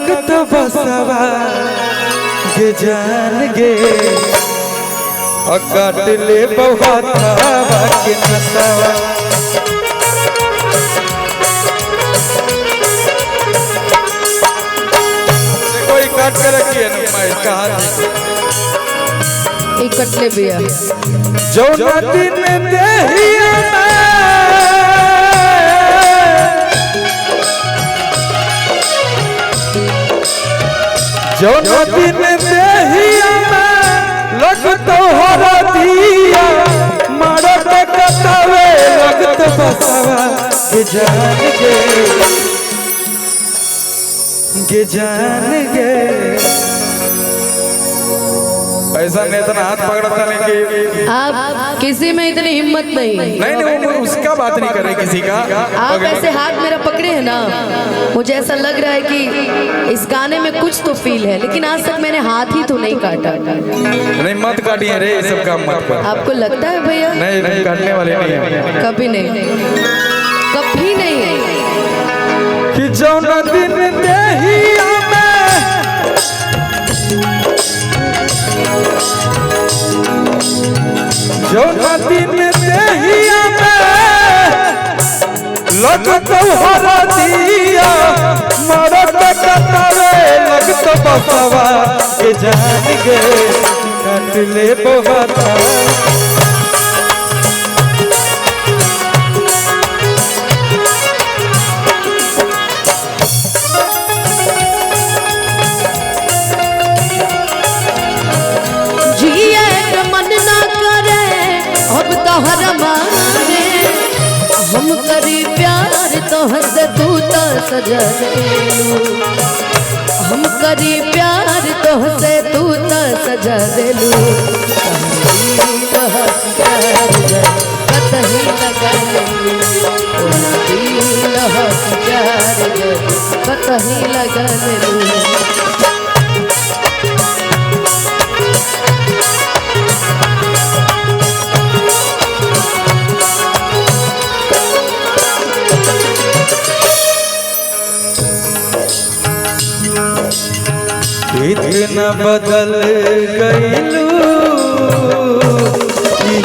लगत बसवा गे जान गे और काट ले बहावा के नसवा कोई काट कर रखी है ना इसका हाथ एक कटले भैया जो दिन देहिया जो दिन देहिया लगत हरा दिया मरत कतवे लगत बसवा गे जान गे ऐसा नहीं इतना हाथ पकड़ता नहीं कि आप किसी में इतनी हिम्मत नहीं। नहीं वो उसका बात नहीं कर रहे किसी का। आप ऐसे हाथ मेरा पकड़े हैं ना, मुझे ऐसा लग रहा है कि इस गाने में कुछ तो फील है, लेकिन आज तक मैंने हाथ ही तो नहीं काटा। नहीं मत काटिए रे, सब काम मत कर। आपको लगता है भैया? नहीं काटने वाले नहीं है, कभी नहीं, कभी नहीं। कि जो न दिन देहिया जो दिन देहिया लगत हरा दिया मरत कतवे लगत बसवा के जान गे काट ले बहावा हम करी प्यार तो हंस तू तो सजा देलू, हम करी प्यार तो हंसे तू तो सजा देलू। कतही लगा लेलू, कतही लगा लेलू। इतना बदल गईलू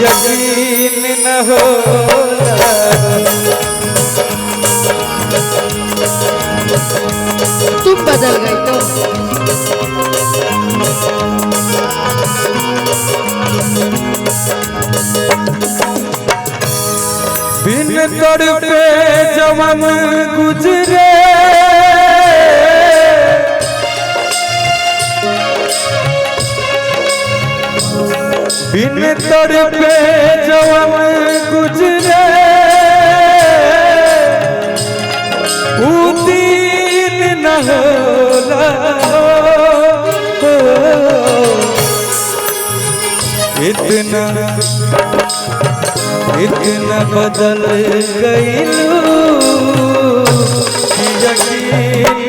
यकीन न होला, तुम बदल गई तो बिन तड़पे जवान गुजरे बिन तड़पे जवान गुजरे दिन न होला इतना बदल गईलू यकीन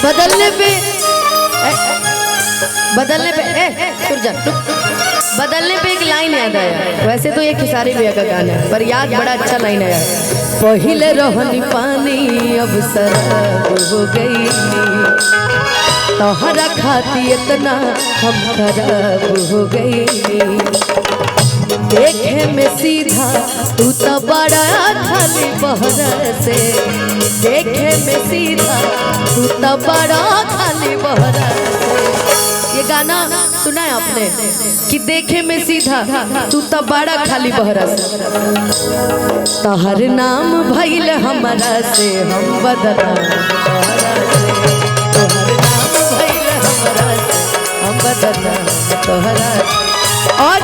बदलने पे एक लाइन याद आया। वैसे तो ये खिसारी भैया का गाना है, पर याद बड़ा अच्छा लाइन आया। पहले रोहनी पानी अब शराब हो गई, तोहरा खाती इतना हम खराब हो गई। देखे में सीधा तू तो बड़ा खाली बहरा से, देखे में सीधा तू तो बड़ा खाली बहरा से। ये गाना सुना है आपने कि देखे में सीधा तू तो बड़ा खाली बहरा से। तहर नाम भइल हमारा से हम बदला, तोहर नाम भइल हमारा से हम बदला तोहरा। और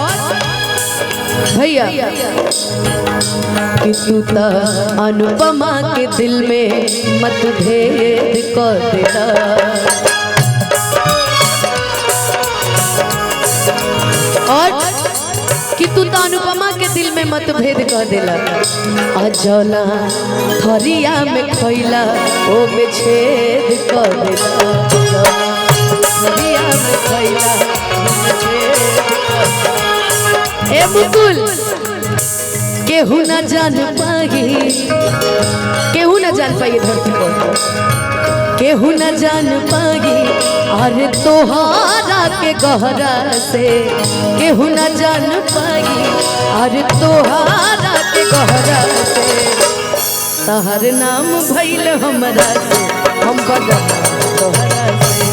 भैया कि तू तो अनुपमा के दिल में मतभेद कर देला, और कि तू तो अनुपमा के दिल में मतभेद कर देला। अजला थरिया में खैला ओ में छेद कर देला, थरिया में ए मुकुल केहू न जान पाई, केहू न जान पाई धरती पर, केहू न जान पाई अरे तोहारा के गहरा से, केहू न जान पाई अरे तोहारा के गहरा से, तहर नाम भइल हमरा से हम बदल तोहरा से,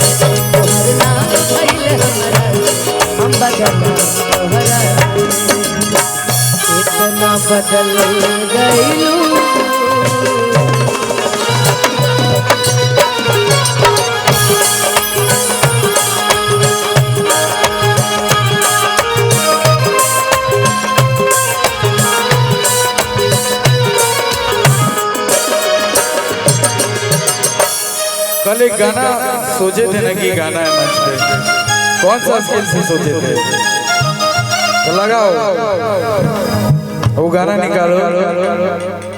तोहर नाम भइल हमरा से हम बदल तोहरा से, इतना बदल गइलू कल एक गाना सोचे थे ना कि गाना है मंच पे, कौन सा स्किल से सोचे थे, तो लगाओ वो गाना निकालो।